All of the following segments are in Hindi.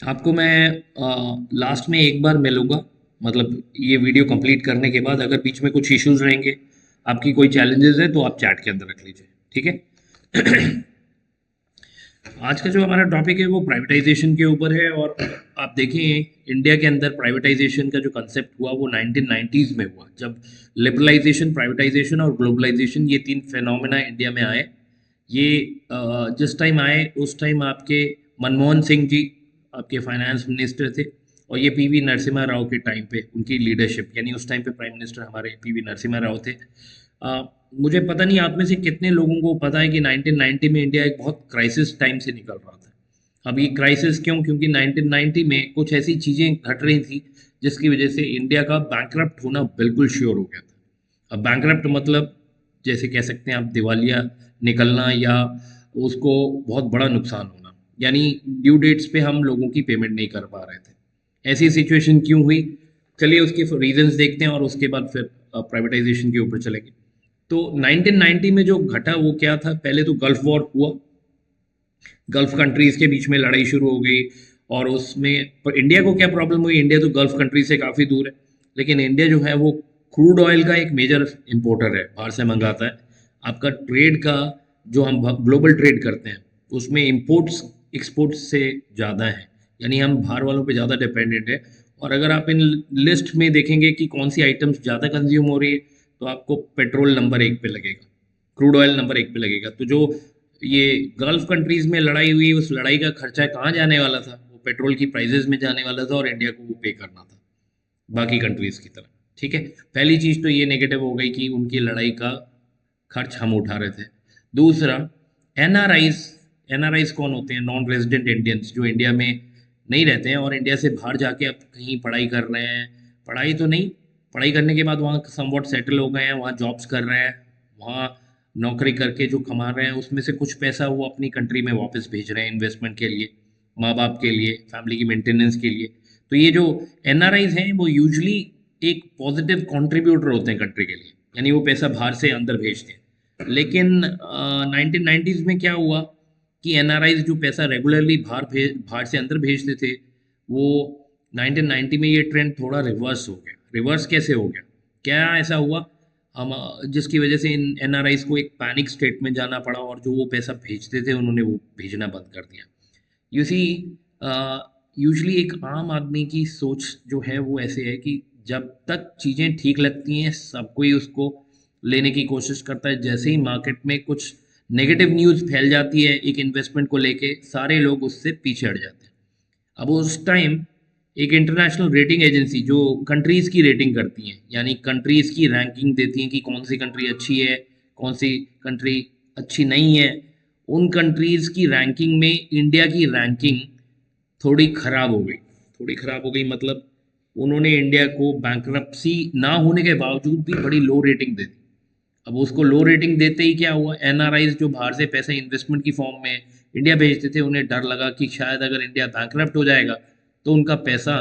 आपको मैं लास्ट में एक बार मिलूँगा, मतलब ये वीडियो कंप्लीट करने के बाद। अगर बीच में कुछ इश्यूज़ रहेंगे, आपकी कोई चैलेंजेस है तो आप चैट के अंदर रख लीजिए, ठीक है? आज का जो हमारा टॉपिक है वो प्राइवेटाइजेशन के ऊपर है। और आप देखें, इंडिया के अंदर प्राइवेटाइजेशन का जो कंसेप्ट हुआ वो 1990s में हुआ, जब लिबरलाइजेशन, प्राइवेटाइजेशन और ग्लोबलाइजेशन, ये तीन फिनोमेना इंडिया में आए। ये जिस टाइम आए उस टाइम आपके मनमोहन सिंह जी आपके फाइनेंस मिनिस्टर थे, और ये पीवी नरसिम्हा राव के टाइम पे उनकी लीडरशिप, यानी उस टाइम पे प्राइम मिनिस्टर हमारे पीवी नरसिम्हा राव थे। अ, मुझे पता नहीं आप में से कितने लोगों को पता है कि 1990 में इंडिया एक बहुत क्राइसिस टाइम से निकल रहा था। अब ये क्राइसिस क्यों? क्योंकि 1990 में कुछ ऐसी चीज़ें घट रही थी जिसकी वजह से इंडिया का बैंकरप्ट होना बिल्कुल श्योर हो गया था। अब बैंकरप्ट मतलब जैसे कह सकते हैं आप दिवालिया निकलना, या उसको बहुत बड़ा नुकसान होना, यानी ड्यू डेट्स पे हम लोगों की पेमेंट नहीं कर पा रहे थे। ऐसी सिचुएशन क्यों हुई? चलिए उसके रीजंस देखते हैं और उसके बाद फिर प्राइवेटाइजेशन के ऊपर चलेंगे। तो 1990 में जो घटा वो क्या था? पहले तो गल्फ वॉर हुआ, गल्फ कंट्रीज के बीच में लड़ाई शुरू हो गई। और उसमें पर इंडिया को क्या प्रॉब्लम हुई? इंडिया तो गल्फ कंट्री से काफ़ी दूर है, लेकिन इंडिया जो है वो क्रूड ऑयल का एक मेजर इंपोर्टर है, बाहर से मंगाता है। आपका ट्रेड का, जो हम ग्लोबल ट्रेड करते हैं, उसमें इंपोर्ट्स एक्सपोर्ट्स से ज़्यादा है, यानी हम बाहर वालों पे ज़्यादा डिपेंडेंट है। और अगर आप इन लिस्ट में देखेंगे कि कौन सी आइटम्स ज़्यादा कंज्यूम हो रही है, तो आपको पेट्रोल नंबर एक पे लगेगा, क्रूड ऑयल नंबर एक पे लगेगा। तो जो ये गल्फ कंट्रीज में लड़ाई हुई, उस लड़ाई का खर्चा कहाँ जाने वाला था? वो पेट्रोल की प्राइजेज में जाने वाला था, और इंडिया को वो पे करना था बाकी कंट्रीज की तरह। ठीक है, पहली चीज तो ये नेगेटिव हो गई कि उनकी लड़ाई का खर्च हम उठा रहे थे। दूसरा, एनआरआईज। एनआरआईज कौन होते हैं? नॉन रेजिडेंट इंडियंस, जो इंडिया में नहीं रहते हैं और इंडिया से बाहर जाके अब कहीं पढ़ाई कर रहे हैं। पढ़ाई तो नहीं, पढ़ाई करने के बाद वहाँ समवॉट सेटल हो गए हैं, वहाँ जॉब्स कर रहे हैं, वहाँ नौकरी करके जो कमा रहे हैं उसमें से कुछ पैसा वो अपनी कंट्री में वापस भेज रहे हैं इन्वेस्टमेंट के लिए, माँ बाप के लिए, फैमिली की मेंटेनेंस के लिए। तो ये जो एनआरआईज हैं वो यूजली एक पॉजिटिव कंट्रीब्यूटर होते हैं कंट्री के लिए, यानी वो पैसा बाहर से अंदर भेजते हैं। लेकिन 1990s में क्या हुआ कि एनआरआईज जो पैसा रेगुलरली बाहर से अंदर भेजते थे, वो 1990 में ये ट्रेंड थोड़ा रिवर्स हो गया। रिवर्स कैसे हो गया? क्या ऐसा हुआ हम जिसकी वजह से इन एनआरआईज को एक पैनिक स्टेट में जाना पड़ा, और जो वो पैसा भेजते थे उन्होंने वो भेजना बंद कर दिया। यू सी, यूजली एक आम आदमी की सोच जो है वो ऐसे है कि जब तक चीज़ें ठीक लगती हैं सब कोई उसको लेने की कोशिश करता है। जैसे ही मार्केट में कुछ नेगेटिव न्यूज़ फैल जाती है एक इन्वेस्टमेंट को लेके, सारे लोग उससे पीछे हट जाते हैं। अब उस टाइम एक इंटरनेशनल रेटिंग एजेंसी जो कंट्रीज की रेटिंग करती हैं, यानी कंट्रीज की रैंकिंग देती हैं कि कौन सी कंट्री अच्छी है, कौन सी कंट्री अच्छी नहीं है, उन कंट्रीज की रैंकिंग में इंडिया की रैंकिंग थोड़ी खराब हो गई। थोड़ी खराब हो गई मतलब उन्होंने इंडिया को बैंक्रप्सी ना होने के बावजूद भी बड़ी लो रेटिंग दे दी। अब उसको लो रेटिंग देते ही क्या हुआ? एनआरआईज जो बाहर से पैसे इन्वेस्टमेंट की फॉर्म में इंडिया भेजते थे, उन्हें डर लगा कि शायद अगर इंडिया बैंकरप्ट हो जाएगा तो उनका पैसा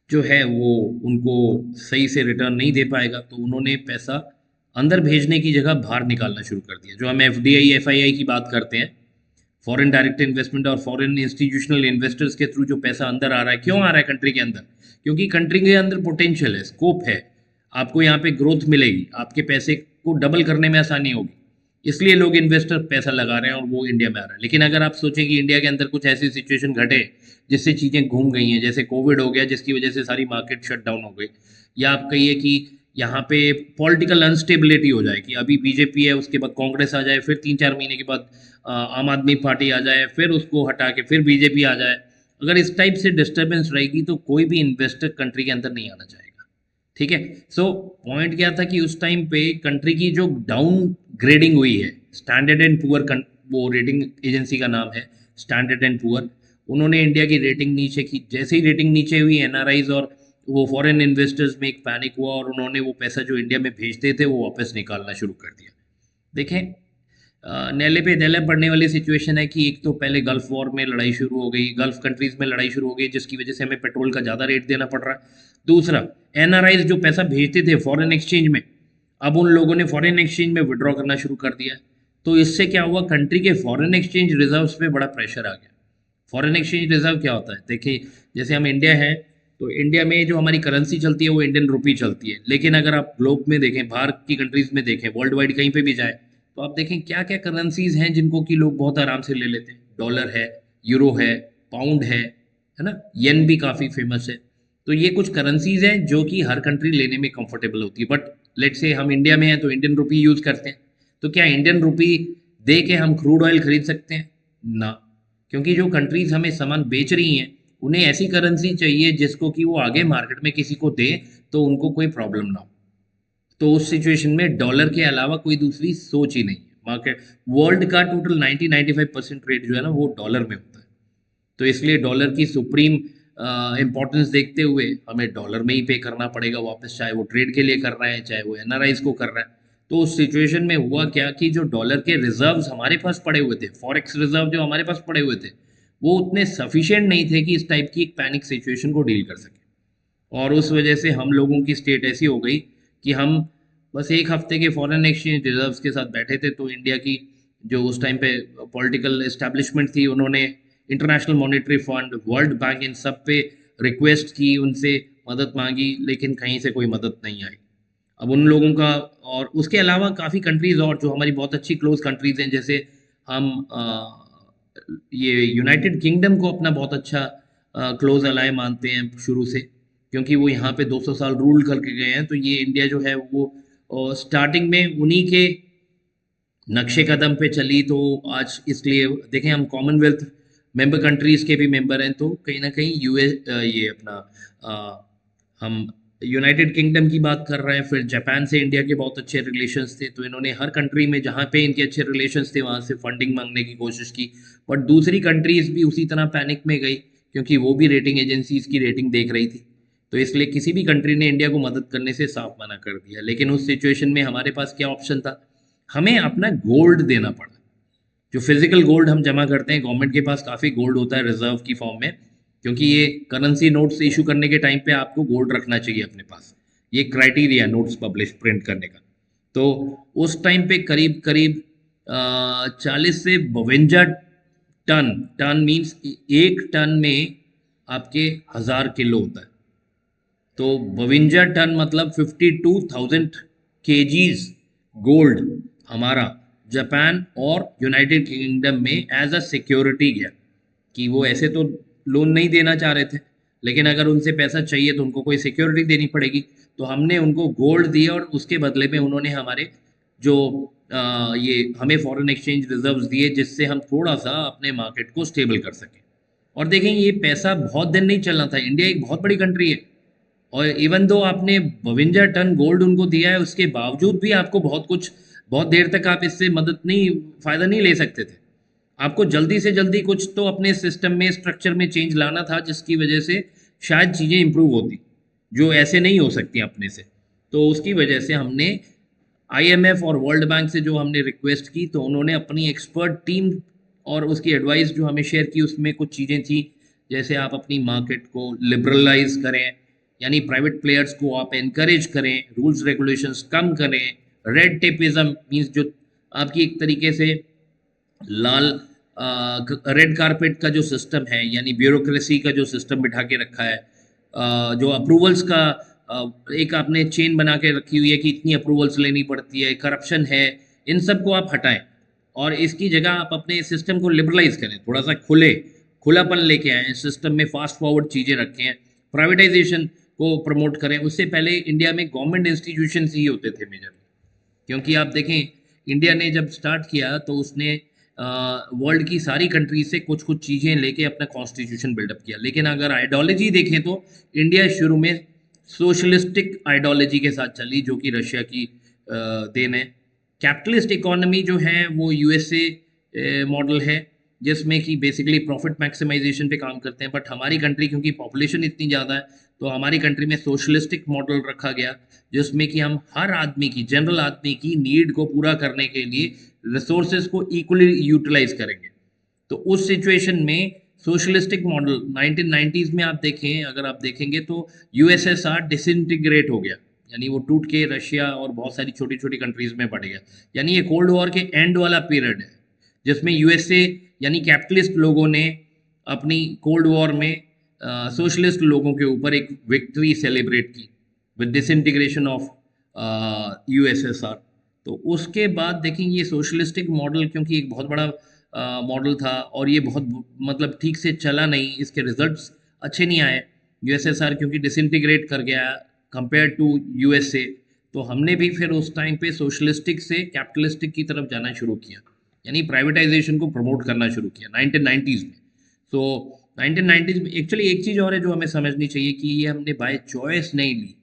जो है वो उनको सही से रिटर्न नहीं दे पाएगा। तो उन्होंने पैसा अंदर भेजने की जगह बाहर निकालना शुरू कर दिया। जो हम एफडीआई एफआईआई की बात करते हैं, फॉरेन डायरेक्ट इन्वेस्टमेंट, और फॉरेन इंस्टीट्यूशनल इन्वेस्टर्स के थ्रू जो पैसा अंदर आ रहा है, क्यों आ रहा है कंट्री के अंदर? क्योंकि कंट्री के अंदर पोटेंशियल है, स्कोप है, आपको यहाँ पे ग्रोथ मिलेगी, आपके पैसे को डबल करने में आसानी होगी, इसलिए लोग इन्वेस्टर पैसा लगा रहे हैं और वो इंडिया में आ रहा है। लेकिन अगर आप सोचें कि इंडिया के अंदर कुछ ऐसी सिचुएशन घटे जिससे चीज़ें घूम गई हैं, जैसे कोविड हो गया जिसकी वजह से सारी मार्केट शट डाउन हो गई, या आप कहिए कि यहाँ पे पॉलिटिकल अनस्टेबिलिटी हो जाए कि अभी बीजेपी है, उसके बाद कांग्रेस आ जाए, फिर 3-4 महीने के बाद आम आदमी पार्टी आ जाए, फिर उसको हटा के फिर बीजेपी आ जाए, अगर इस टाइप से डिस्टर्बेंस रहेगी तो कोई भी इन्वेस्टर कंट्री के अंदर नहीं आना चाहेगा। ठीक है। सो पॉइंट क्या था कि उस टाइम पे कंट्री की जो डाउन ग्रेडिंग हुई है, स्टैंडर्ड एंड पुअर, वो रेटिंग एजेंसी का नाम है स्टैंडर्ड एंड पुअर, उन्होंने इंडिया की रेटिंग नीचे की। जैसे ही रेटिंग नीचे हुई, एनआरआईज और वो फॉरेन इन्वेस्टर्स में एक पैनिक हुआ, और उन्होंने वो पैसा जो इंडिया में भेजते थे वो वापस निकालना शुरू कर दिया। देखें, नेले पे नेले पड़ने वाली सिचुएशन है कि एक तो पहले गल्फ वॉर में लड़ाई शुरू हो गई, गल्फ कंट्रीज में लड़ाई शुरू हो गई जिसकी वजह से हमें पेट्रोल का ज़्यादा रेट देना पड़ रहा है। दूसरा, एनआरआईज जो पैसा भेजते थे फॉरेन एक्सचेंज में, अब उन लोगों ने फॉरेन एक्सचेंज में विड्रॉ करना शुरू कर दिया। तो इससे क्या हुआ? कंट्री के फॉरेन एक्सचेंज रिजर्व्स पे बड़ा प्रेशर आ गया। फॉरेन एक्सचेंज रिजर्व क्या होता है? देखिए, जैसे हम इंडिया है, तो इंडिया में जो हमारी करेंसी चलती है वो इंडियन रुपी चलती है। लेकिन अगर आप ग्लोब में देखें, बाहर की कंट्रीज में देखें, वर्ल्ड वाइड कहीं पे भी जाए, तो आप देखें क्या क्या करेंसीज हैं जिनको कि लोग बहुत आराम से ले लेते हैं। डॉलर है, यूरो है, पाउंड है ना, येन भी काफ़ी फेमस है। तो ये कुछ करेंसीज हैं जो कि हर कंट्री लेने में कंफर्टेबल होती है। बट लेट्स से हम इंडिया में हैं तो इंडियन रुपी यूज़ करते हैं। तो क्या इंडियन रुपी दे के हम क्रूड ऑयल खरीद सकते हैं? ना, क्योंकि जो कंट्रीज हमें सामान बेच रही हैं उन्हें ऐसी करेंसी चाहिए जिसको कि वो आगे मार्केट में किसी को दे तो उनको कोई प्रॉब्लम ना हो। तो उस सिचुएशन में डॉलर के अलावा कोई दूसरी सोच ही नहीं है। मार्केट वर्ल्ड का टोटल 90-95% रेट जो है ना वो डॉलर में होता है। तो इसलिए डॉलर की सुप्रीम इम्पोर्टेंस देखते हुए हमें डॉलर में ही पे करना पड़ेगा वापस, चाहे वो ट्रेड के लिए कर रहा है चाहे वो एनआरआईज को कर रहा है। तो उस सिचुएशन में हुआ क्या कि जो डॉलर के रिजर्व्स हमारे पास पड़े हुए थे, फॉरेक्स रिजर्व जो हमारे पास पड़े हुए थे, वो उतने सफिशिएंट नहीं थे कि इस टाइप की एक पैनिक सिचुएशन को डील कर सके। और उस वजह से हम लोगों की स्टेट ऐसी हो गई कि हम बस एक हफ्ते के फॉरेन एक्सचेंज रिजर्व्स के साथ बैठे थे। तो इंडिया की जो उस टाइम पे पॉलिटिकल एस्टेब्लिशमेंट थी, उन्होंने International Monetary Fund, World Bank, इन सब पे रिक्वेस्ट की, उनसे मदद मांगी, लेकिन कहीं से कोई मदद नहीं आई। अब उन लोगों का, और उसके अलावा काफ़ी कंट्रीज़ और जो हमारी बहुत अच्छी क्लोज कंट्रीज़ हैं, जैसे हम ये यूनाइटेड किंगडम को अपना बहुत अच्छा क्लोज अलाय मानते हैं शुरू से, क्योंकि वो यहाँ पे 200 साल रूल करके गए हैं। तो ये इंडिया जो है वो स्टार्टिंग में उन्हीं के नक्शे कदम पे चली। तो आज इसलिए देखें, हम कॉमनवेल्थ मेंबर कंट्रीज के भी मेंबर हैं, तो कहीं ना कहीं यूएस ये अपना हम यूनाइटेड किंगडम की बात कर रहे हैं। फिर जापान से इंडिया के बहुत अच्छे रिलेशंस थे, तो इन्होंने हर कंट्री में जहाँ पे इनके अच्छे रिलेशंस थे वहाँ से फंडिंग मांगने की कोशिश की। बट दूसरी कंट्रीज भी उसी तरह पैनिक में गई, क्योंकि वो भी रेटिंग एजेंसीज की रेटिंग देख रही थी। तो इसलिए किसी भी कंट्री ने इंडिया को मदद करने से साफ मना कर दिया। लेकिन उस सिचुएशन में हमारे पास क्या ऑप्शन था? हमें अपना गोल्ड देना पड़ा। जो फिजिकल गोल्ड हम जमा करते हैं, गवर्नमेंट के पास काफ़ी गोल्ड होता है रिजर्व की फॉर्म में, क्योंकि ये करेंसी नोट्स इशू करने के टाइम पे आपको गोल्ड रखना चाहिए अपने पास। ये क्राइटेरिया नोट्स पब्लिश प्रिंट करने का। तो उस टाइम पे करीब करीब 40 से 52 टन, टन मीन्स एक टन में आपके 1000 किलो होता है। तो 52 टन मतलब 52,000 केजीज गोल्ड हमारा जापान और यूनाइटेड किंगडम में एज अ सिक्योरिटी गया। कि वो ऐसे तो लोन नहीं देना चाह रहे थे, लेकिन अगर उनसे पैसा चाहिए तो उनको कोई सिक्योरिटी देनी पड़ेगी। तो हमने उनको गोल्ड दिया और उसके बदले में उन्होंने हमारे जो ये हमें फॉरेन एक्सचेंज रिजर्व्स दिए, जिससे हम थोड़ा सा अपने मार्केट को स्टेबल कर सकें। और देखें, ये पैसा बहुत दिन नहीं चलना था। इंडिया एक बहुत बड़ी कंट्री है, और इवन दो आपने 52 टन गोल्ड उनको दिया है, उसके बावजूद भी आपको बहुत कुछ, बहुत देर तक आप इससे मदद नहीं, फायदा नहीं ले सकते थे। आपको जल्दी से जल्दी कुछ तो अपने सिस्टम में, स्ट्रक्चर में चेंज लाना था, जिसकी वजह से शायद चीज़ें इंप्रूव होती, जो ऐसे नहीं हो सकती अपने से। तो उसकी वजह से हमने आईएमएफ और वर्ल्ड बैंक से जो हमने रिक्वेस्ट की, तो उन्होंने अपनी एक्सपर्ट टीम और उसकी एडवाइस जो हमें शेयर की, उसमें कुछ चीज़ें थी, जैसे आप अपनी मार्केट को लिबरलाइज करें, यानी प्राइवेट प्लेयर्स को आप एनकरेज करें, रूल्स रेगुलेशंस कम करें। रेड टेपिज्म मीन्स जो आपकी एक तरीके से लाल रेड कारपेट का जो सिस्टम है, यानी ब्यूरोक्रेसी का जो सिस्टम बिठा के रखा है, जो अप्रूवल्स का एक आपने चेन बना के रखी हुई है कि इतनी अप्रूवल्स लेनी पड़ती है, करप्शन है, इन सब को आप हटाएं और इसकी जगह आप अपने सिस्टम को लिबरलाइज करें, थोड़ा सा खुलापन लेके आएँ सिस्टम में, फास्ट फॉरवर्ड चीज़ें रखें, प्राइवेटाइजेशन को प्रमोट करें। उससे पहले इंडिया में गवर्नमेंट इंस्टीट्यूशन ही होते थे मेजर, क्योंकि आप देखें इंडिया ने जब स्टार्ट किया तो उसने वर्ल्ड की सारी कंट्रीज से कुछ कुछ चीज़ें लेके अपना कॉन्स्टिट्यूशन बिल्डअप किया। लेकिन अगर आइडियोलॉजी देखें तो इंडिया शुरू में सोशलिस्टिक आइडियोलॉजी के साथ चली, जो कि रशिया की देन है। कैपिटलिस्ट इकोनॉमी जो है वो यूएसए मॉडल है, जिसमें कि बेसिकली प्रॉफिट मैक्सिमाइजेशन पे काम करते हैं। बट हमारी कंट्री क्योंकि पॉपुलेशन इतनी ज़्यादा है, तो हमारी कंट्री में सोशलिस्टिक मॉडल रखा गया, जिसमें कि हम हर आदमी की, जनरल आदमी की नीड को पूरा करने के लिए रिसोर्सेज को इक्वली यूटिलाइज करेंगे। तो उस सिचुएशन में सोशलिस्टिक मॉडल 1990s में आप देखें, अगर आप देखेंगे तो यूएसएसआर डिसइंटीग्रेट हो गया, यानी वो टूट के रशिया और बहुत सारी छोटी छोटी कंट्रीज में बढ़ गया। यानी ये कोल्ड वॉर के एंड वाला पीरियड है, जिसमें यूएसए यानी कैपिटलिस्ट लोगों ने अपनी कोल्ड वॉर में सोशलिस्ट लोगों के ऊपर एक विक्ट्री सेलिब्रेट की विद डिसइंटीग्रेशन ऑफ यूएसएसआर। तो उसके बाद देखें ये सोशलिस्टिक मॉडल क्योंकि एक बहुत बड़ा मॉडल था और ये बहुत मतलब ठीक से चला नहीं, इसके रिजल्ट्स अच्छे नहीं आए। यूएसएसआर क्योंकि डिसइंटीग्रेट कर गया कंपेयर टू यूएसए, तो हमने भी फिर उस टाइम पे सोशलिस्टिक से कैपिटलिस्टिक की तरफ जाना शुरू किया, यानी प्राइवेटाइजेशन को प्रमोट करना शुरू किया 1990s में। तो 1990s में एक्चुअली एक चीज़ और है जो हमें समझनी चाहिए कि ये हमने बाय चॉइस नहीं ली,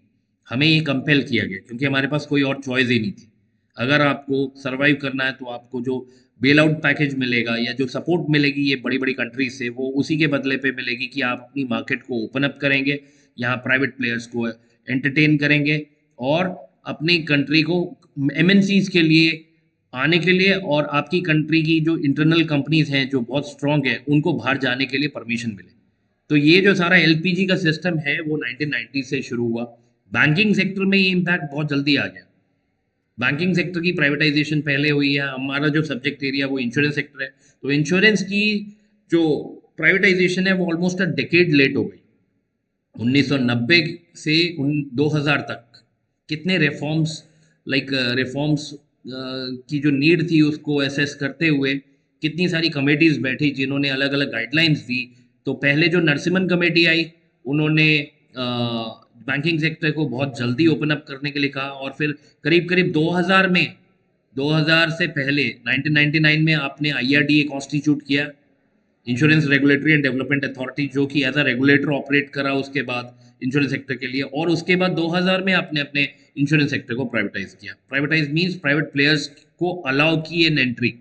हमें ये कंपेल किया गया क्योंकि हमारे पास कोई और चॉइस ही नहीं थी। अगर आपको सरवाइव करना है तो आपको जो बेल आउट पैकेज मिलेगा या जो सपोर्ट मिलेगी ये बड़ी बड़ी कंट्रीज से, वो उसी के बदले पे मिलेगी कि आप अपनी मार्केट को ओपन अप करेंगे, यहाँ प्राइवेट प्लेयर्स को एंटरटेन करेंगे और अपनी कंट्री को एमएनसीज के लिए आने के लिए और आपकी कंट्री की जो इंटरनल कंपनीज हैं जो बहुत स्ट्रांग है उनको बाहर जाने के लिए परमिशन मिले। तो ये जो सारा एलपीजी का सिस्टम है वो 1990 से शुरू हुआ। बैंकिंग सेक्टर में ये इम्पैक्ट बहुत जल्दी आ गया। बैंकिंग सेक्टर की प्राइवेटाइजेशन पहले हुई है। हमारा जो सब्जेक्ट एरिया वो इंश्योरेंस सेक्टर है, तो इंश्योरेंस की जो प्राइवेटाइजेशन है वो ऑलमोस्ट अ डेकेड लेट हो गई। 1990 से 2000 तक कितने रिफॉर्म्स रिफॉर्म्स की जो नीड थी उसको एसेस करते हुए कितनी सारी कमेटीज बैठी जिन्होंने अलग अलग गाइडलाइंस दी। तो पहले जो नरसिम्हन कमेटी आई उन्होंने बैंकिंग सेक्टर को बहुत जल्दी ओपन अप करने के लिए कहा और फिर करीब करीब 2000 में, 2000 से पहले 1999 में आपने आईआरडीए कॉन्स्टिट्यूट किया, insurance regulatory and development authority, जो कि एज अ रेगुलेटर ऑपरेट करा उसके बाद इंश्योरेंस सेक्टर के लिए। और उसके बाद 2000 में आपने अपने इंश्योरेंस सेक्टर को प्राइवेटाइज किया। प्राइवेटाइज मींस प्राइवेट प्लेयर्स को अलाउ की एन एंट्री।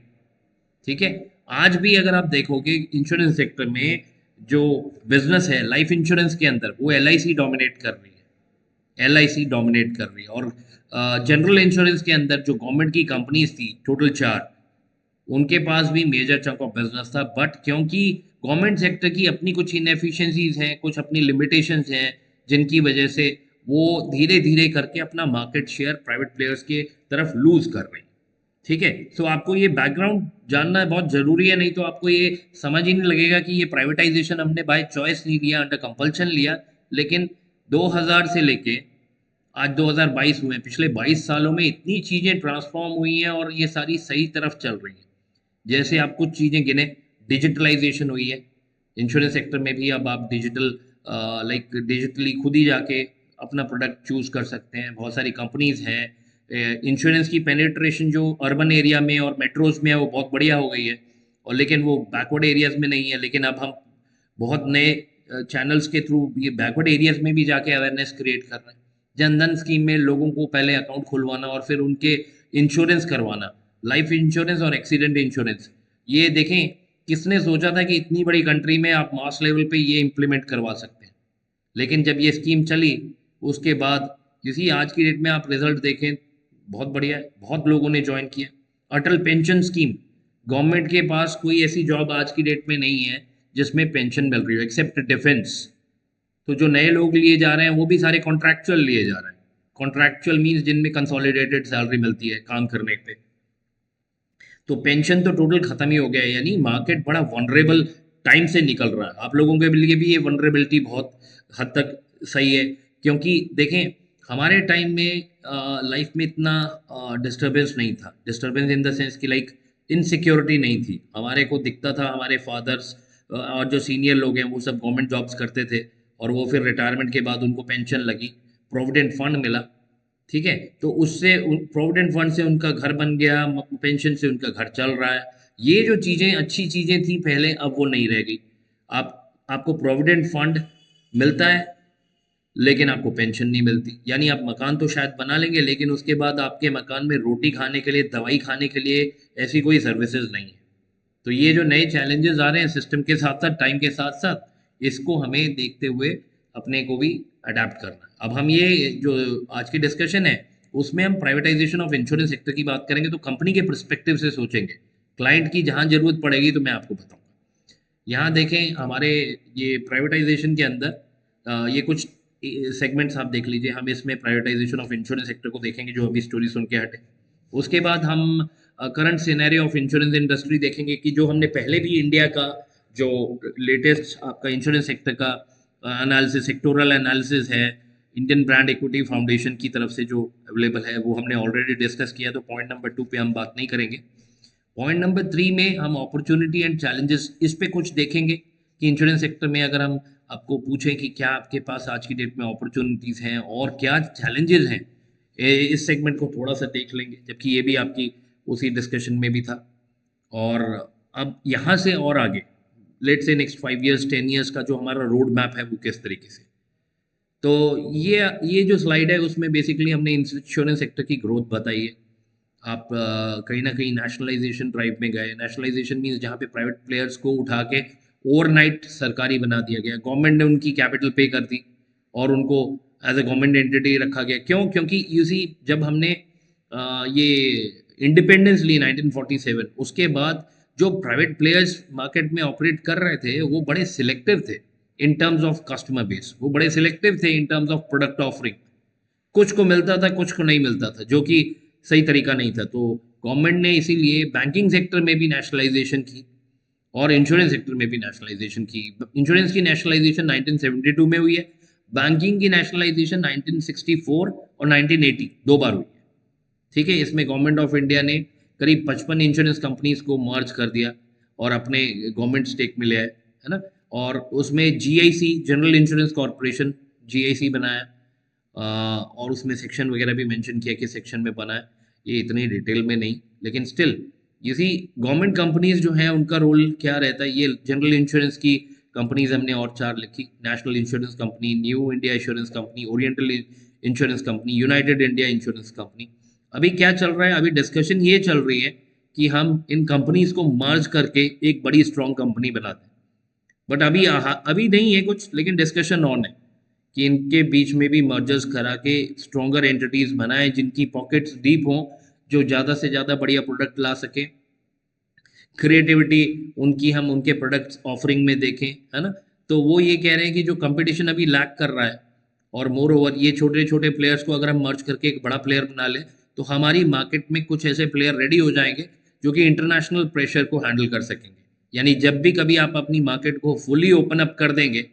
ठीक है, आज भी अगर आप देखोगे इंश्योरेंस सेक्टर में जो बिजनेस है लाइफ इंश्योरेंस के अंदर वो एलआईसी डोमिनेट कर रही है, एलआईसी डोमिनेट कर रही है। और जनरल इंश्योरेंस के अंदर जो गवर्नमेंट की कंपनीज थी टोटल 4, उनके पास भी मेजर चंक ऑफ बिजनेस था, बट क्योंकि गवर्नमेंट सेक्टर की अपनी कुछ इनएफिशिएंसीज हैं, कुछ अपनी लिमिटेशंस हैं, जिनकी वजह से वो धीरे धीरे करके अपना मार्केट शेयर प्राइवेट प्लेयर्स के तरफ लूज कर रही। ठीक है, सो आपको ये बैकग्राउंड जानना बहुत जरूरी है, नहीं तो आपको ये समझ ही नहीं लगेगा कि ये प्राइवेटाइजेशन हमने बाय चॉइस नहीं लिया, अंडर कंपल्शन लिया। लेकिन 2000 से लेके आज 2022 हुए, पिछले 22 सालों में इतनी चीजें ट्रांसफॉर्म हुई हैं और ये सारी सही तरफ चल रही हैं। जैसे आप कुछ चीजें गिने, डिजिटलाइजेशन हुई है इंश्योरेंस सेक्टर में भी। अब आप डिजिटली खुद ही जाके अपना प्रोडक्ट चूज कर सकते हैं। बहुत सारी कंपनीज हैं। इंश्योरेंस की पेनिट्रेशन जो अर्बन एरिया में और मेट्रोज में है वो बहुत बढ़िया हो गई है, और लेकिन वो बैकवर्ड एरियाज में नहीं है। लेकिन अब हम बहुत नए चैनल्स के थ्रू ये बैकवर्ड एरियाज में भी जाके अवेयरनेस क्रिएट कर रहे हैं। जनधन स्कीम में लोगों को पहले अकाउंट खुलवाना और फिर उनके इंश्योरेंस करवाना, लाइफ इंश्योरेंस और एक्सीडेंट इंश्योरेंस। ये देखें किसने सोचा था कि इतनी बड़ी कंट्री में आप मास लेवल पे ये इम्प्लीमेंट करवा सकते हैं। लेकिन जब ये स्कीम चली उसके बाद इसी आज की डेट में आप रिजल्ट देखें, बहुत बढ़िया है, बहुत लोगों ने ज्वाइन किया। अटल पेंशन स्कीम, गवर्नमेंट के पास कोई ऐसी जॉब आज की डेट में नहीं है जिसमें पेंशन मिल रही हो एक्सेप्ट डिफेंस। तो जो नए लोग लिए जा रहे हैं वो भी सारे कॉन्ट्रैक्चुअल लिए जा रहे हैं। कॉन्ट्रैक्चुअल मीन्स जिनमें कंसोलिडेटेड सैलरी मिलती है काम करने पे। तो पेंशन तो टोटल खत्म ही हो गया है, यानी मार्केट बड़ा वनरेबल टाइम से निकल रहा है। आप लोगों के लिए भी ये वनरेबिलिटी बहुत हद तक सही है, क्योंकि देखें हमारे टाइम में लाइफ में इतना डिस्टरबेंस नहीं था। डिस्टरबेंस इन द सेंस कि लाइक इनसिक्योरिटी नहीं थी। हमारे को दिखता था हमारे फादर्स और जो सीनियर लोग हैं वो सब गवर्नमेंट जॉब्स करते थे और वो फिर रिटायरमेंट के बाद उनको पेंशन लगी, प्रोविडेंट फंड मिला। ठीक है, तो उससे प्रोविडेंट फंड से उनका घर बन गया, पेंशन से उनका घर चल रहा है। ये जो चीज़ें अच्छी चीज़ें थी पहले, अब वो नहीं रह गई। आप आपको प्रोविडेंट फंड मिलता है लेकिन आपको पेंशन नहीं मिलती, यानी आप मकान तो शायद बना लेंगे लेकिन उसके बाद आपके मकान में रोटी खाने के लिए, दवाई खाने के लिए ऐसी कोई सर्विसेज नहीं है। तो ये जो नए चैलेंजेस आ रहे हैं सिस्टम के साथ साथ, टाइम के साथ साथ, इसको हमें देखते हुए अपने को भी अडेप्ट करना है। अब हम ये जो आज की डिस्कशन है उसमें हम प्राइवेटाइजेशन ऑफ इंश्योरेंस सेक्टर की बात करेंगे तो कंपनी के पर्सपेक्टिव से सोचेंगे, क्लाइंट की जहां जरूरत पड़ेगी तो मैं आपको बताऊंगा। यहाँ देखें हमारे ये प्राइवेटाइजेशन के अंदर ये कुछ सेगमेंट्स आप देख लीजिए। हम इसमें प्राइवेटाइजेशन ऑफ इंश्योरेंस सेक्टर को देखेंगे जो अभी स्टोरी सुन के हटे। उसके बाद हम current scenario of insurance industry देखेंगे कि जो हमने पहले भी इंडिया का जो लेटेस्ट आपका इंश्योरेंस सेक्टर का एनालिसिस, सेक्टोरल एनालिसिस है इंडियन ब्रांड इक्विटी फाउंडेशन की तरफ से जो अवेलेबल है, वो हमने ऑलरेडी डिस्कस किया, तो पॉइंट नंबर 2 पे हम बात नहीं करेंगे। पॉइंट नंबर 3 में हम अपॉर्चुनिटी एंड चैलेंजेस इस पे कुछ देखेंगे कि इंश्योरेंस सेक्टर में अगर हम आपको पूछें कि क्या आपके पास आज की डेट में अपॉर्चुनिटीज़ हैं और क्या चैलेंजेस हैं, इस सेगमेंट को थोड़ा सा देख लेंगे, जबकि ये भी आपकी उसी डिस्कशन में भी था। और अब यहाँ से और आगे लेट से नेक्स्ट 5 इयर्स 10 इयर्स का जो हमारा रोड मैप है वो किस तरीके से। तो ये जो स्लाइड है उसमें बेसिकली हमने इंश्योरेंस सेक्टर की ग्रोथ बताई है। आप कहीं ना कहीं नेशनलाइजेशन ड्राइव में गए। नेशनलाइजेशन मीन्स जहाँ पे प्राइवेट प्लेयर्स को उठा के ओवरनाइट सरकारी बना दिया गया, गवर्नमेंट ने उनकी कैपिटल पे कर दी और उनको एज ए गवर्नमेंट एंटिटी रखा गया। क्यों? क्योंकि यू सी जब हमने ये इंडिपेंडेंस ली 1947, उसके बाद जो प्राइवेट प्लेयर्स मार्केट में ऑपरेट कर रहे थे वो बड़े सिलेक्टिव थे इन टर्म्स ऑफ कस्टमर बेस, वो बड़े सिलेक्टिव थे इन टर्म्स ऑफ प्रोडक्ट ऑफरिंग। कुछ को मिलता था, कुछ को नहीं मिलता था, जो कि सही तरीका नहीं था। तो गवर्नमेंट ने इसीलिए बैंकिंग सेक्टर में भी नेशनलाइजेशन की और इंश्योरेंस सेक्टर में भी नेशनलाइजेशन की। इंश्योरेंस की नेशनलाइजेशन 1972 में हुई है, बैंकिंग की नेशनलाइजेशन 1964 और 1980 दो बार हुई है। ठीक है, इसमें गवर्नमेंट ऑफ इंडिया ने करीब 55 इंश्योरेंस कंपनीज को मर्ज कर दिया और अपने गवर्नमेंट स्टेक में लिया है ना। और उसमें GIC, general insurance corporation, GIC बनाया। और उसमें सेक्शन वगैरह भी मेंशन किया कि सेक्शन में बना है, ये इतनी डिटेल में नहीं, लेकिन स्टिल इसी गवर्नमेंट कंपनीज जो हैं उनका रोल क्या रहता है। ये जनरल इंश्योरेंस की कंपनीज हमने और 4 लिखी: national insurance company, new India insurance company, oriental insurance company, United India insurance company. अभी क्या चल रहा है? अभी डिस्कशन ये चल रही है कि हम इन कंपनीज को मर्ज करके एक बड़ी स्ट्रॉन्ग कंपनी बना दें। बट अभी नहीं है कुछ, लेकिन डिस्कशन ऑन है कि इनके बीच में भी मर्जर्स करा के स्ट्रॉन्गर एंटिटीज बनाए जिनकी पॉकेट्स डीप हों, जो ज़्यादा से ज़्यादा बढ़िया प्रोडक्ट ला सके। क्रिएटिविटी उनकी हम उनके प्रोडक्ट्स ऑफरिंग में देखें, है ना। तो वो ये कह रहे हैं कि जो कंपटीशन अभी लैक कर रहा है और मोर ओवर ये छोटे छोटे प्लेयर्स को अगर हम मर्ज करके एक बड़ा प्लेयर बना लें तो हमारी मार्केट में कुछ ऐसे प्लेयर रेडी हो जाएंगे जो कि इंटरनेशनल प्रेशर को हैंडल कर सकेंगे। यानी जब भी कभी आप अपनी मार्केट को फुली ओपन अप कर देंगे,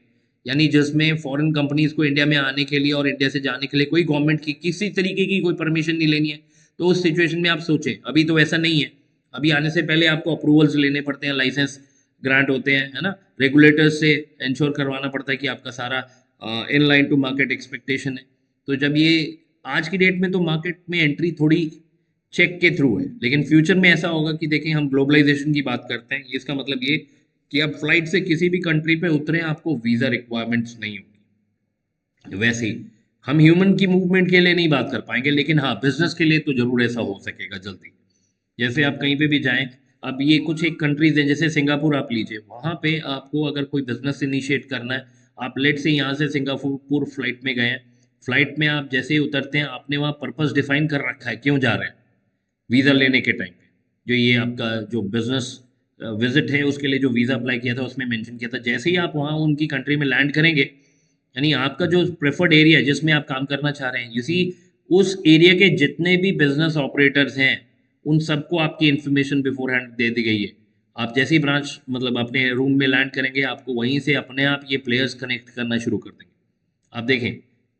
यानी जिसमें फॉरेन कंपनीज को इंडिया में आने के लिए और इंडिया से जाने के लिए कोई गवर्नमेंट की किसी तरीके की कोई परमिशन नहीं लेनी है, तो उस सिचुएशन में आप सोचें, अभी तो ऐसा नहीं है। अभी आने से पहले आपको अप्रूवल्स लेने पड़ते हैं, लाइसेंस ग्रांट होते हैं, है ना। रेगुलेटर्स से इंश्योर करवाना पड़ता है कि आपका सारा in line to market expectation है। तो जब ये आज की डेट में तो मार्केट में एंट्री थोड़ी चेक के थ्रू है, लेकिन फ्यूचर में ऐसा होगा कि देखें, हम ग्लोबलाइजेशन की बात करते हैं, इसका मतलब ये कि आप फ्लाइट से किसी भी कंट्री पे उतरे आपको वीज़ा रिक्वायरमेंट्स नहीं होगी। वैसे ही हम ह्यूमन की मूवमेंट के लिए नहीं बात कर पाएंगे, लेकिन हाँ बिजनेस के लिए तो जरूर ऐसा हो सकेगा जल्दी। जैसे आप कहीं पे भी जाएं, अब ये कुछ एक कंट्रीज हैं, जैसे सिंगापुर आप लीजिए, वहाँ पे आपको अगर कोई बिजनेस इनिशिएट करना है, आप लेट से यहाँ से सिंगापुर फ्लाइट में गए हैं, फ्लाइट में आप जैसे ही उतरते हैं आपने वहाँ पर्पस डिफाइन कर रखा है क्यों जा रहे हैं। वीज़ा लेने के टाइम पे जो ये आपका जो बिजनेस विजिट है उसके लिए जो वीज़ा अप्लाई किया था उसमें मेंशन किया था, जैसे ही आप वहाँ उनकी कंट्री में लैंड करेंगे, यानी आपका जो प्रेफर्ड एरिया जिसमें आप काम करना चाह रहे हैं, इसी उस एरिया के जितने भी बिजनेस ऑपरेटर्स हैं उन सबको आपकी इन्फॉर्मेशन बिफोर हैंड दे दी गई है। आप जैसे ही ब्रांच मतलब अपने रूम में लैंड करेंगे, आपको वहीं से अपने आप ये प्लेयर्स कनेक्ट करना शुरू कर देंगे। आप देखें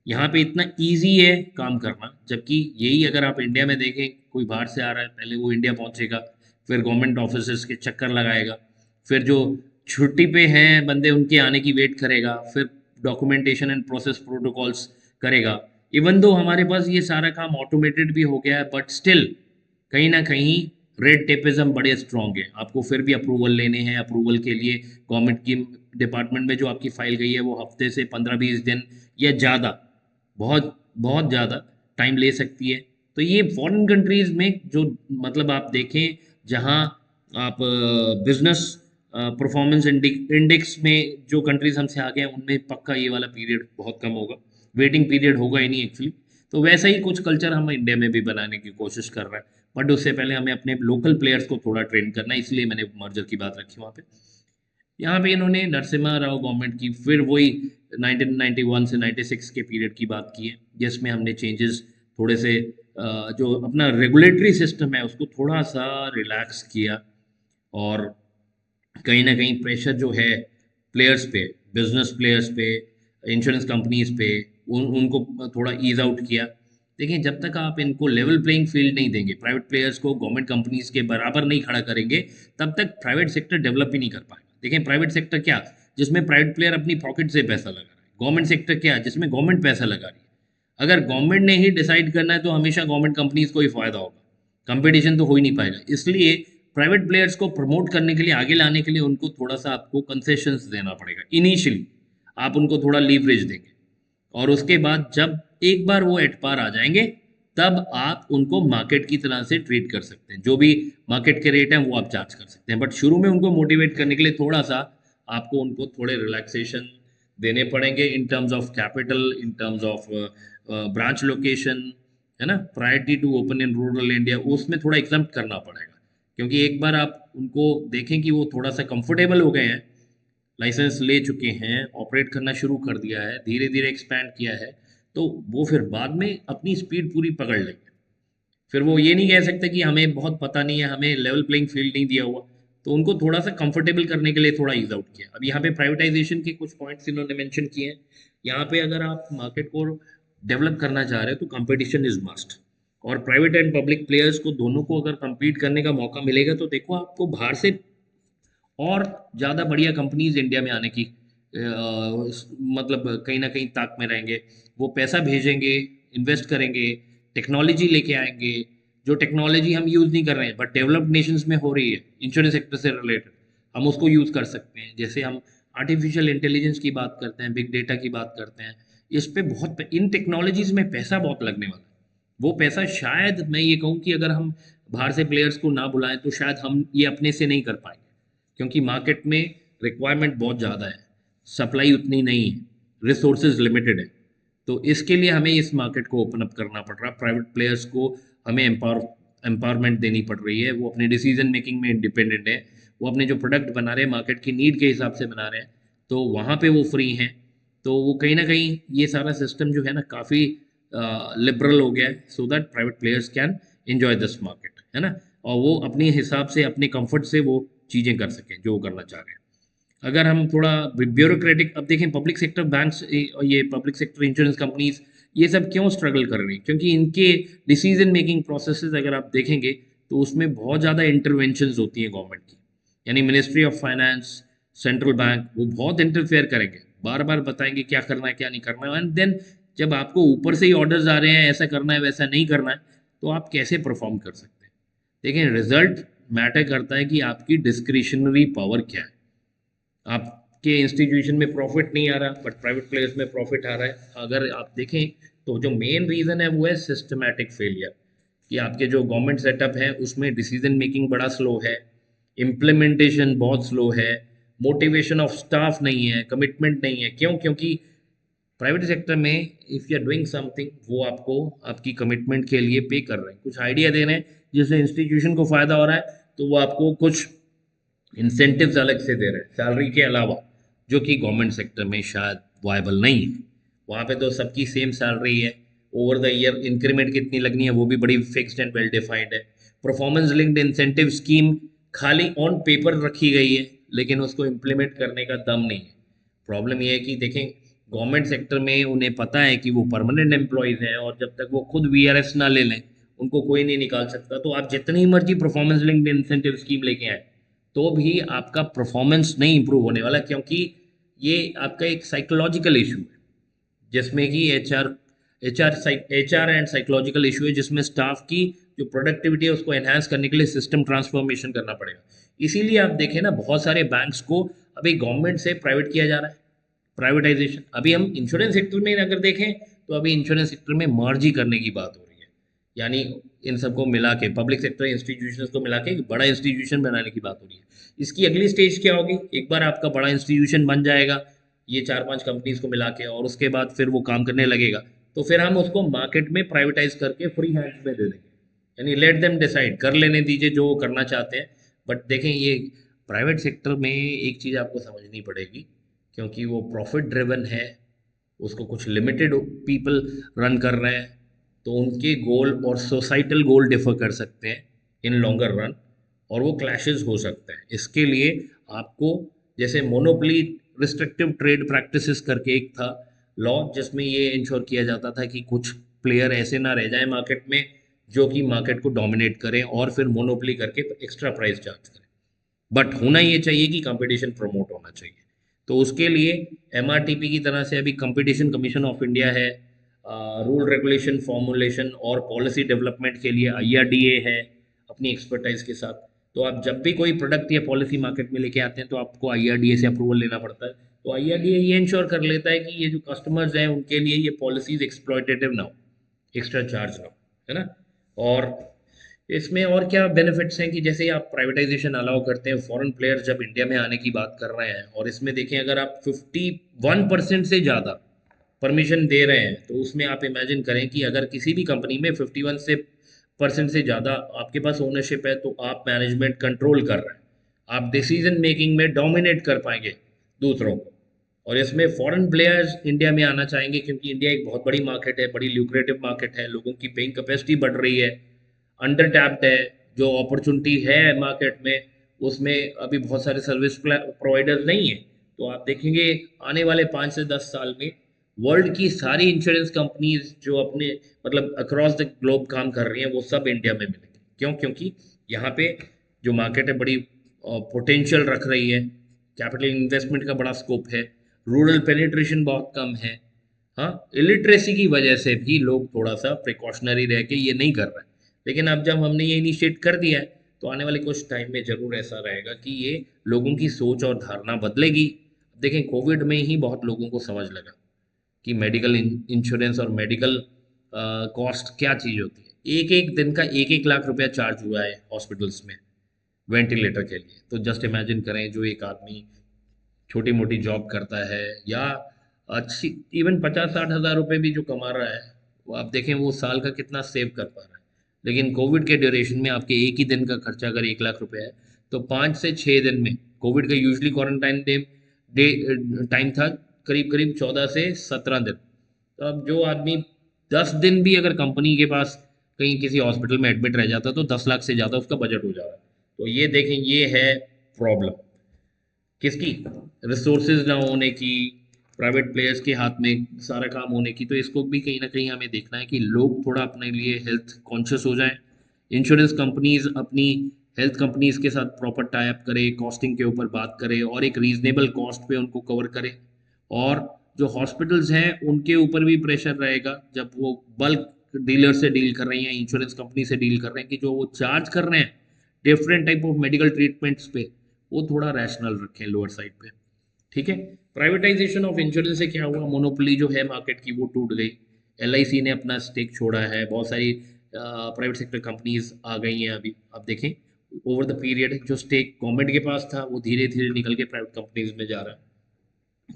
यहाँ पे इतना इजी है काम करना, जबकि यही अगर आप इंडिया में देखें, कोई बाहर से आ रहा है, पहले वो इंडिया पहुंचेगा, फिर गवर्नमेंट ऑफिस के चक्कर लगाएगा, फिर जो छुट्टी पे हैं बंदे उनके आने की वेट करेगा, फिर डॉक्यूमेंटेशन एंड प्रोसेस प्रोटोकॉल्स करेगा। इवन दो हमारे पास ये सारा काम ऑटोमेटेड भी हो गया है, बट स्टिल कहीं ना कहीं रेड टेपिज्म बड़े स्ट्रांग है। आपको फिर भी अप्रूवल लेने हैं, अप्रूवल के लिए गवर्नमेंट की डिपार्टमेंट में जो आपकी फाइल गई है वो हफ्ते से 15-20 दिन या ज़्यादा, बहुत बहुत ज़्यादा टाइम ले सकती है। तो ये फॉरेन कंट्रीज़ में जो मतलब आप देखें जहाँ आप बिजनेस परफॉर्मेंस इंडेक्स में जो कंट्रीज हमसे आगे हैं उनमें पक्का ये वाला पीरियड बहुत कम होगा, वेटिंग पीरियड होगा ही नहीं एक्चुअली। तो वैसा ही कुछ कल्चर हम इंडिया में भी बनाने की कोशिश कर रहे हैं, बट उससे पहले हमें अपने लोकल प्लेयर्स को थोड़ा ट्रेन करना है, इसलिए मैंने मर्जर की बात रखी वहाँ पे। यहाँ पे इन्होंने नरसिम्हा राव गवर्नमेंट की फिर वही 1991 से 96 के पीरियड की बात की है, जिसमें हमने चेंजेस थोड़े से जो अपना रेगुलेटरी सिस्टम है उसको थोड़ा सा रिलैक्स किया और कहीं ना कहीं प्रेशर जो है प्लेयर्स पे, बिजनेस प्लेयर्स पे, इंश्योरेंस कंपनीज पे, उनको थोड़ा ईज आउट किया। देखिए जब तक आप इनको लेवल प्लेइंग फील्ड नहीं देंगे, प्राइवेट प्लेयर्स को गवर्नमेंट कंपनीज के बराबर नहीं खड़ा करेंगे, तब तक प्राइवेट सेक्टर डेवलप ही नहीं कर पाएगा। देखिए प्राइवेट सेक्टर क्या, जिसमें प्राइवेट प्लेयर अपनी पॉकेट से पैसा लगा रहा है। गवर्नमेंट सेक्टर क्या, जिसमें गवर्नमेंट पैसा लगा रही है। अगर गवर्नमेंट ने ही डिसाइड करना है तो हमेशा गवर्नमेंट कंपनीज को ही फायदा होगा, कंपटीशन तो हो ही नहीं पाएगा। इसलिए प्राइवेट प्लेयर्स को प्रमोट करने के लिए, आगे लाने के लिए उनको थोड़ा सा आपको कंसेशंस देना पड़ेगा। इनिशियली आप उनको थोड़ा लीवरेज देंगे और उसके बाद जब एक बार वो एट पार आ जाएंगे तब आप उनको मार्केट की तरह से ट्रीट कर सकते हैं। जो भी मार्केट के रेट हैं वो आप चार्ज कर सकते हैं, बट शुरू में उनको मोटिवेट करने के लिए थोड़ा सा आपको उनको थोड़े रिलैक्सेशन देने पड़ेंगे in terms of capital, in terms of branch location, है ना, priority to open in rural India, उसमें थोड़ा एग्जाम्प्ट करना पड़ेगा। क्योंकि एक बार आप उनको देखें कि वो थोड़ा सा कंफर्टेबल हो गए हैं, लाइसेंस ले चुके हैं, ऑपरेट करना शुरू कर दिया है, धीरे धीरे एक्सपैंड किया है, तो वो फिर बाद में अपनी स्पीड पूरी पकड़ लेंगे। फिर वो ये नहीं कह सकते कि हमें बहुत पता नहीं है, हमें लेवल प्लेइंग फील्ड नहीं दिया हुआ। तो उनको थोड़ा सा कंफर्टेबल करने के लिए थोड़ा ईज आउट किया। अब यहाँ पे प्राइवेटाइजेशन के कुछ पॉइंट्स इन्होंने मेंशन किए हैं। यहाँ पे अगर आप मार्केट को डेवलप करना चाह रहे हो तो कंपटीशन इज मस्ट, और प्राइवेट एंड पब्लिक प्लेयर्स को दोनों को अगर compete करने का मौका मिलेगा तो देखो आपको बाहर से और ज़्यादा बढ़िया कंपनीज इंडिया में आने की मतलब कहीं ना कहीं ताक में रहेंगे। वो पैसा भेजेंगे, इन्वेस्ट करेंगे, टेक्नोलॉजी लेके आएंगे, जो टेक्नोलॉजी हम यूज़ नहीं कर रहे हैं बट डेवलप्ड नेशंस में हो रही है इंश्योरेंस सेक्टर से रिलेटेड, हम उसको यूज़ कर सकते हैं। जैसे हम आर्टिफिशियल इंटेलिजेंस की बात करते हैं, बिग डेटा की बात करते हैं, इस पे बहुत, इन टेक्नोलॉजीज में पैसा बहुत लगने वाला है। वो पैसा शायद मैं ये कहूँ कि अगर हम बाहर से प्लेयर्स को ना बुलाएं तो शायद हम ये अपने से नहीं कर पाएंगे, क्योंकि मार्केट में रिक्वायरमेंट बहुत ज़्यादा है, सप्लाई उतनी नहीं है, रिसोर्सेज लिमिटेड है। तो इसके लिए हमें इस मार्केट को ओपन अप करना पड़ रहा है। प्राइवेट प्लेयर्स को हमें एम्पावरमेंट देनी पड़ रही है। वो अपने डिसीजन मेकिंग में इंडिपेंडेंट है, वो अपने जो प्रोडक्ट बना रहे हैं मार्केट की नीड के हिसाब से बना रहे हैं, तो वहाँ पे वो फ्री हैं। तो वो कहीं ना कहीं ये सारा सिस्टम जो है ना काफ़ी लिबरल हो गया है, so that private players can enjoy this market, है ना, और वो अपने हिसाब से, अपने कंफर्ट से वो चीज़ें कर सकें जो वो करना चाह रहे हैं। अगर हम थोड़ा ब्यूरोक्रेटिक, अब देखें पब्लिक सेक्टर बैंक्स, ये पब्लिक सेक्टर इंश्योरेंस कंपनीज, ये सब क्यों स्ट्रगल कर रही हैं, क्योंकि इनके डिसीजन मेकिंग प्रोसेसेस अगर आप देखेंगे तो उसमें बहुत ज़्यादा इंटरवेंशंस होती हैं गवर्नमेंट की। यानी ministry of finance, central bank, वो बहुत इंटरफेयर करेंगे, बार बार बताएंगे क्या करना है क्या नहीं करना है, एंड देन जब आपको ऊपर से ही ऑर्डर्स आ रहे हैं ऐसा करना है वैसा नहीं करना है, तो आप कैसे परफॉर्म कर सकते हैं। देखिए रिजल्ट मैटर करता है कि आपकी डिस्क्रिशनरी पावर क्या है। आपके इंस्टीट्यूशन में प्रॉफिट नहीं आ रहा बट प्राइवेट प्लेयर्स में प्रॉफिट आ रहा है। अगर आप देखें तो जो मेन रीज़न है वो है सिस्टमैटिक फेलियर, कि आपके जो गवर्नमेंट सेटअप है उसमें डिसीजन मेकिंग बड़ा स्लो है, इम्प्लीमेंटेशन बहुत स्लो है, मोटिवेशन ऑफ स्टाफ नहीं है, कमिटमेंट नहीं है। क्यों? क्योंकि प्राइवेट सेक्टर में if you are doing something, वो आपको आपकी कमिटमेंट के लिए पे कर रहे हैं, कुछ आइडिया दे रहे हैं जिससे इंस्टीट्यूशन को फ़ायदा हो रहा है, तो वो आपको कुछ इंसेंटिव्स अलग से दे रहे हैं सैलरी के अलावा, जो कि गवर्नमेंट सेक्टर में शायद वायबल नहीं है। वहाँ पे तो सबकी सेम सैलरी है, ओवर द ईयर इंक्रीमेंट कितनी लगनी है वो भी बड़ी फिक्स्ड एंड वेल डिफाइंड है। परफॉर्मेंस लिंक्ड इंसेंटिव स्कीम खाली ऑन पेपर रखी गई है लेकिन उसको इम्प्लीमेंट करने का दम नहीं है। प्रॉब्लम यह है कि देखें गवर्नमेंट सेक्टर में उन्हें पता है कि वो परमानेंट एम्प्लॉयज़ हैं और जब तक वो खुद वीआरएस ना ले लें उनको कोई नहीं निकाल सकता। तो आप जितनी मर्जी परफॉर्मेंस लिंक्ड इंसेंटिव स्कीम लेके आए तो भी आपका परफॉर्मेंस नहीं इंप्रूव होने वाला, क्योंकि ये आपका एक साइकोलॉजिकल इशू है जिसमें कि एचआर एंड साइकोलॉजिकल इशू है, जिसमें स्टाफ की जो प्रोडक्टिविटी है उसको एनहांस करने के लिए सिस्टम ट्रांसफॉर्मेशन करना पड़ेगा। इसीलिए आप देखें ना बहुत सारे बैंक्स को अभी गवर्नमेंट से प्राइवेट किया जा रहा है, प्राइवेटाइजेशन। अभी हम इंश्योरेंस सेक्टर में अगर देखें तो अभी इंश्योरेंस सेक्टर में मर्ज ही करने की बात हो रही है, यानी इन सबको मिला के पब्लिक सेक्टर इंस्टीट्यूशंस को मिला के एक बड़ा इंस्टीट्यूशन बनाने की बात हो रही है। इसकी अगली स्टेज क्या होगी, एक बार आपका बड़ा इंस्टीट्यूशन बन जाएगा ये 4-5 कंपनीज को मिला के, और उसके बाद फिर वो काम करने लगेगा, तो फिर हम उसको मार्केट में प्राइवेटाइज करके फ्री हैंड्स में दे देंगे, यानी लेट देम डिसाइड, कर लेने दीजिए जो वो करना चाहते हैं। बट देखें ये प्राइवेट सेक्टर में एक चीज़ आपको समझनी पड़ेगी, क्योंकि वो प्रॉफिट ड्रिवन है, उसको कुछ लिमिटेड पीपल रन कर रहे हैं, तो उनके गोल और सोसाइटल गोल डिफर कर सकते हैं इन लॉन्गर रन, और वो क्लैशेस हो सकते हैं। इसके लिए आपको, जैसे मोनोपोली रिस्ट्रिक्टिव ट्रेड प्रैक्टिसेस करके एक था लॉ, जिसमें ये इंश्योर किया जाता था कि कुछ प्लेयर ऐसे ना रह जाए मार्केट में जो कि मार्केट को डोमिनेट करें और फिर मोनोपोली करके एक्स्ट्रा प्राइस चार्ज करें। बट होना ये चाहिए कि कंपटीशन प्रमोट होना चाहिए। तो उसके लिए एमआरटीपी की तरह से अभी कंपटीशन कमीशन ऑफ इंडिया है, रूल रेगुलेशन फॉर्मुलेशन और पॉलिसी डेवलपमेंट के लिए आईआरडीए है अपनी एक्सपर्टाइज के साथ। तो आप जब भी कोई प्रोडक्ट या पॉलिसी मार्केट में लेके आते हैं तो आपको आईआरडीए से अप्रूवल लेना पड़ता है। तो आईआरडीए ये इंश्योर कर लेता है कि ये जो कस्टमर्स हैं उनके लिए ये पॉलिसीज एक्सप्लॉयटेटिव ना हो, एक्स्ट्रा चार्ज ना हो, है ना। और इसमें और क्या बेनिफिट्स हैं कि जैसे आप प्राइवेटाइजेशन अलाउ करते हैं, फॉरेन प्लेयर्स जब इंडिया में आने की बात कर रहे हैं, और इसमें देखें अगर आप 51% से ज़्यादा परमिशन दे रहे हैं तो उसमें आप इमेजिन करें कि अगर किसी भी कंपनी में 51% से ज़्यादा आपके पास ओनरशिप है तो आप मैनेजमेंट कंट्रोल कर रहे हैं, आप डिसीजन मेकिंग में डोमिनेट कर पाएंगे दूसरों को। और इसमें फॉरेन प्लेयर्स इंडिया में आना चाहेंगे क्योंकि इंडिया एक बहुत बड़ी मार्केट है, बड़ी ल्यूक्रेटिव मार्केट है, लोगों की पेइंग कैपेसिटी बढ़ रही है, अंडर टैप्ड है, जो अपॉर्चुनिटी है मार्केट में उसमें अभी बहुत सारे सर्विस प्रोवाइडर्स नहीं है। तो आप देखेंगे आने वाले 5 से 10 साल में वर्ल्ड की सारी इंश्योरेंस कंपनीज जो अपने मतलब अक्रॉस द ग्लोब काम कर रही हैं वो सब इंडिया में मिलेंगी। क्यों? क्योंकि यहाँ पे जो मार्केट है बड़ी पोटेंशियल रख रही है, कैपिटल इन्वेस्टमेंट का बड़ा स्कोप है, रूरल पेनिट्रेशन बहुत कम है। हाँ, इलिटरेसी की वजह से भी लोग थोड़ा सा प्रिकॉशनरी रह के ये नहीं कर रहे हैं। लेकिन अब जब हमने ये इनिशिएट कर दिया है तो आने वाले कुछ टाइम में ज़रूर ऐसा रहेगा कि ये लोगों की सोच और धारणा बदलेगी। देखें कोविड में ही बहुत लोगों को समझ लगा कि मेडिकल इंश्योरेंस और मेडिकल कॉस्ट क्या चीज़ होती है। एक एक दिन का 1-1 लाख रुपया चार्ज हुआ है हॉस्पिटल्स में वेंटिलेटर के लिए। तो जस्ट इमेजिन करें जो एक आदमी छोटी मोटी जॉब करता है या अच्छी इवन 50-60 हज़ार रुपये भी जो कमा रहा है, वो आप देखें वो साल का कितना सेव कर पा रहा है। लेकिन कोविड के ड्यूरेशन में आपके एक ही दिन का खर्चा अगर 1 लाख रुपये है तो 5 से 6 दिन में, कोविड का यूजली क्वारंटाइन डे टाइम था करीब करीब 14 से 17 दिन। तो अब जो आदमी 10 दिन भी अगर कंपनी के पास कहीं किसी हॉस्पिटल में एडमिट रह जाता तो 10 लाख से ज़्यादा उसका बजट हो जा रहा है। तो ये देखें ये है प्रॉब्लम किसकी, रिसोर्सेज ना होने की, प्राइवेट प्लेयर्स के हाथ में सारा काम होने की। तो इसको भी कहीं ना कहीं हमें देखना है कि लोग थोड़ा अपने लिए हेल्थ कॉन्शियस हो जाएं। इंश्योरेंस कंपनीज अपनी हेल्थ कंपनीज के साथ प्रॉपर टाई अप करें, कॉस्टिंग के ऊपर बात करें और एक रीजनेबल कॉस्ट पे उनको कवर करें। और जो हॉस्पिटल्स हैं उनके ऊपर भी प्रेशर रहेगा जब वो बल्क डीलर से डील कर रही हैं, इंश्योरेंस कंपनी से डील कर रहे हैं, कि जो वो चार्ज कर रहे हैं different type of medical treatments पे वो थोड़ा रैशनल रखें लोअर साइड पे। ठीक है। प्राइवेटाइजेशन ऑफ इंश्योरेंस से क्या हुआ, मोनोपोली जो है मार्केट की वो टूट गई, एलआईसी ने अपना स्टेक छोड़ा है, बहुत सारी प्राइवेट सेक्टर कंपनीज आ गई हैं। अभी आप देखें ओवर द पीरियड जो स्टेक गवर्नमेंट के पास था वो धीरे धीरे निकल के प्राइवेट कंपनीज में जा रहा है।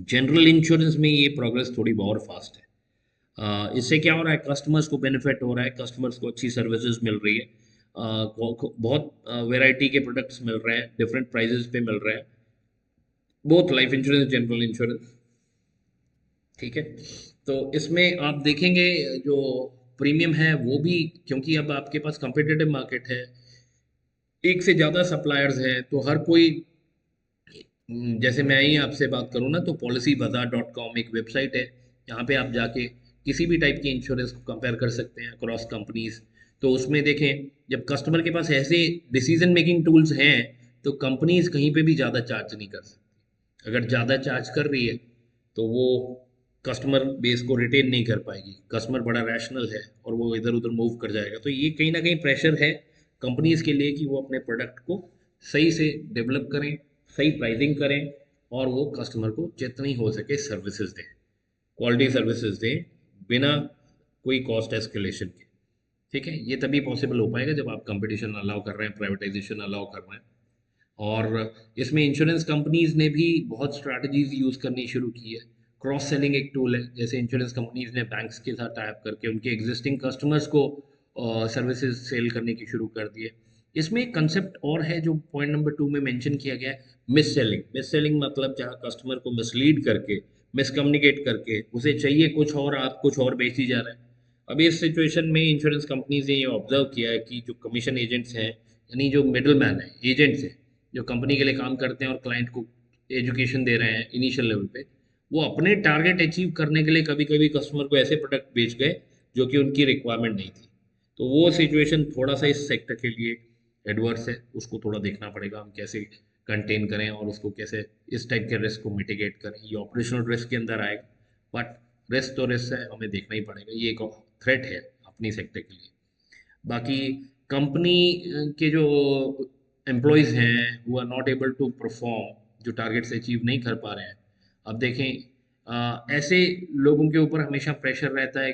जनरल इंश्योरेंस में ये प्रोग्रेस थोड़ी बहुत फास्ट है। इससे क्या हो रहा है, कस्टमर्स को बेनिफिट हो रहा है, कस्टमर्स को अच्छी सर्विसेज मिल रही है, बहुत वैरायटी के प्रोडक्ट्स मिल रहे हैं, डिफरेंट प्राइजेस पे मिल रहे हैं, both life insurance general insurance. ठीक है। तो इसमें आप देखेंगे जो प्रीमियम है वो भी, क्योंकि अब आपके पास कंपिटिटिव मार्केट है, एक से ज़्यादा सप्लायर्स हैं, तो हर कोई जैसे मैं ही आपसे बात करूँ ना तो policybazaar.com एक वेबसाइट है, यहाँ पे आप जाके किसी भी टाइप की इंश्योरेंस को कंपेयर कर सकते हैं अक्रॉस कंपनीज। तो उसमें देखें जब कस्टमर के पास ऐसे डिसीजन मेकिंग टूल्स हैं तो कंपनीज कहीं पे भी ज़्यादा चार्ज नहीं कर सकती। अगर ज़्यादा चार्ज कर रही है तो वो कस्टमर बेस को रिटेन नहीं कर पाएगी, कस्टमर बड़ा रैशनल है और वो इधर उधर मूव कर जाएगा। तो ये कहीं ना कहीं प्रेशर है कंपनीज के लिए कि वो अपने प्रोडक्ट को सही से डेवलप करें, सही प्राइसिंग करें और वो कस्टमर को जितनी हो सके सर्विसेज दें, क्वालिटी सर्विसेज दें बिना कोई कॉस्ट एस्केलेशन के। ठीक है। ये तभी पॉसिबल हो पाएगा जब आप कंपटीशन अलाउ कर रहे हैं, प्राइवेटाइजेशन अलाउ कर रहे हैं। और इसमें इंश्योरेंस कंपनीज ने भी बहुत स्ट्रैटेजीज यूज़ करनी शुरू की है। क्रॉस सेलिंग एक टूल है, जैसे इंश्योरेंस कंपनीज ने बैंक्स के साथ टाइप करके उनके एग्जिस्टिंग कस्टमर्स को सर्विसेज सेल करने की शुरू कर दी है। इसमें एक कंसेप्ट और है जो पॉइंट नंबर 2 में मेंशन किया गया है, मिस सेलिंग। मिस सेलिंग मतलब जहाँ कस्टमर को मिसलीड करके, मिसकम्युनिकेट करके उसे चाहिए कुछ और आप कुछ और बेची जा रहे हैं। अभी इस सिचुएशन में इंश्योरेंस कंपनीज ने ये ऑब्जर्व किया है कि जो कमीशन एजेंट्स हैं, यानी जो मिडल मैन है, एजेंट्स हैं, जो कंपनी के लिए काम करते हैं और क्लाइंट को एजुकेशन दे रहे हैं इनिशियल लेवल पे, वो अपने टारगेट अचीव करने के लिए कभी कभी कस्टमर को ऐसे प्रोडक्ट बेच गए जो कि उनकी रिक्वायरमेंट नहीं थी। तो वो सिचुएशन थोड़ा सा इस सेक्टर के लिए एडवर्स है, उसको थोड़ा देखना पड़ेगा हम कैसे कंटेन करें और उसको कैसे इस टाइप के रिस्क को मिटिगेट करें। ये ऑपरेशनल रिस्क के अंदर आएगा, बट रिस्क तो रिस्क है, हमें देखना ही पड़ेगा, ये एक थ्रेट है अपनी सेक्टर के लिए। बाकी कंपनी के जो एम्प्लॉयज़ हैं वो are not able to perform, जो टारगेट्स अचीव नहीं कर पा रहे हैं। अब देखें, ऐसे लोगों के ऊपर हमेशा प्रेशर रहता है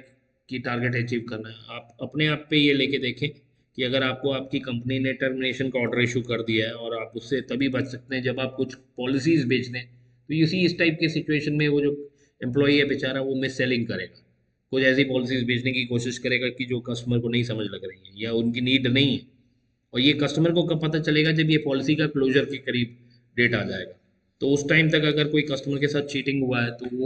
कि टारगेट अचीव करना है। आप अपने आप पे ये लेके देखें कि अगर आपको आपकी कंपनी ने टर्मिनेशन का ऑर्डर इशू कर दिया है और आप उससे तभी बच सकते हैं जब आप कुछ पॉलिसीज़ बेच दें, तो इसी इस टाइप के सिचुएशन में वो जो एम्प्लॉई है बेचारा वो मिस सेलिंग करेगा, कुछ ऐसी पॉलिसीज बेचने की कोशिश करेगा कि जो कस्टमर को नहीं समझ लग रही है या उनकी नीड नहीं है। और ये कस्टमर को कब पता चलेगा? जब ये पॉलिसी का क्लोजर के करीब डेट आ जाएगा। तो उस टाइम तक अगर कोई कस्टमर के साथ चीटिंग हुआ है तो वो